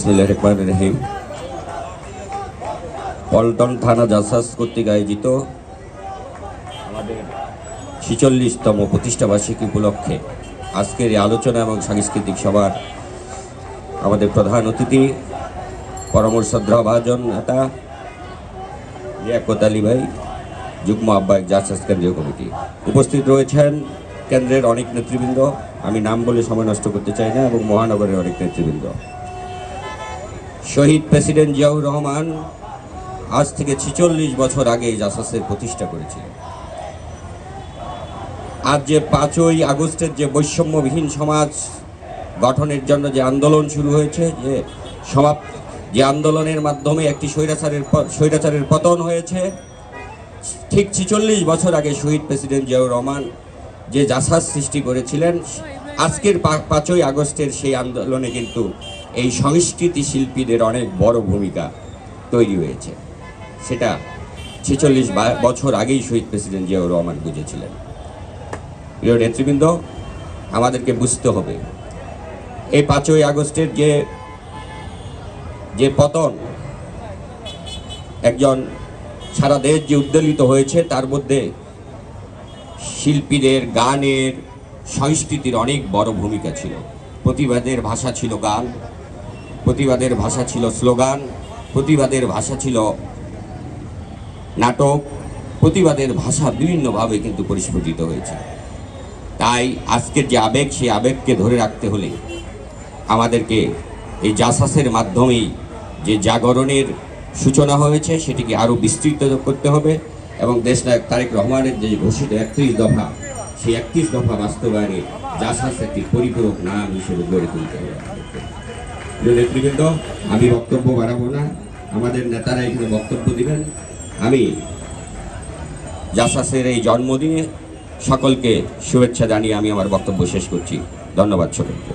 বিসমিল্লাহির রহমানির রহিম। পল্টন থানা জাসাস কর্তৃক আয়োজিত আমাদের ৪৬তম প্রতিষ্ঠাবার্ষিকী উপলক্ষে আজকের এই আলোচনা এবং সাংস্কৃতিক সভার আমাদের প্রধান অতিথি পরমশ্রদ্ধাভাজন নেতা লিয়াকত আলী ভাই, যুগ্ম আহ্বায়ক জাসাস কেন্দ্রীয় কমিটি। উপস্থিত রয়েছেন কেন্দ্রের অনেক নেতৃবৃন্দ, আমি নাম বলে সময় নষ্ট করতে চাই না, এবং মহানগরের অনেক নেতৃবৃন্দ। শহীদ প্রেসিডেন্ট জিয়াউর রহমান আজ থেকে ৪৬ বছর আগে জাসাসের প্রতিষ্ঠা করেছিলেন। আজ যে ৫ই আগস্টের যে বৈষম্যবিহীন সমাজ গঠনের জন্য যে আন্দোলন শুরু হয়েছে, যে আন্দোলনের মাধ্যমে একটি স্বৈরাচারের পতন হয়েছে, ঠিক ৪৬ বছর আগে শহীদ প্রেসিডেন্ট জিয়াউর রহমান যে জাসাস সৃষ্টি করেছিলেন, আজকের ৫ই আগস্টের সেই আন্দোলনে কিন্তু এই সংস্কৃতি শিল্পীদের অনেক বড় ভূমিকা তৈরি হয়েছে। সেটা ৪৬ বছর আগেই শহীদ প্রেসিডেন্ট জিয়াউর রহমান বুঝেছিলেন। প্রিয় নেতৃবৃন্দ, আমাদেরকে বুঝতে হবে এই ৫ই আগস্টের যে পতন, একজন সারা দেশ যে উদ্বেলিত হয়েছে, তার মধ্যে শিল্পীদের, গানের, সংস্কৃতির অনেক বড় ভূমিকা ছিল। প্রতিবাদের ভাষা ছিল গান, প্রতিবাদের ভাষা ছিল স্লোগান, প্রতিবাদের ভাষা ছিল নাটক, প্রতিবাদের ভাষা বিভিন্নভাবে কিন্তু পরিস্ফুটিত হয়েছে। তাই আজকের যে আবেগ, সেই আবেগকে ধরে রাখতে হলে আমাদেরকে এই জাসাসের মাধ্যমেই যে জাগরণের সূচনা হয়েছে সেটিকে আরও বিস্তৃত করতে হবে, এবং দেশনায়ক তারেক রহমানের যে ঘোষিত ৩১ দফা, সেই ৩১ দফা বাস্তবায়নে জাসাস একটি পরিপূরক নাম হিসেবে গড়ে তুলতে হবে। নেতৃবৃন্দ, আমি বক্তব্য বাড়াবো না, আমাদের নেতারা এখানে বক্তব্য দিবেন। আমি জাসাসের এই জন্মদিনে সকলকে শুভেচ্ছা জানিয়ে আমি আমার বক্তব্য শেষ করছি। ধন্যবাদ সকলকে।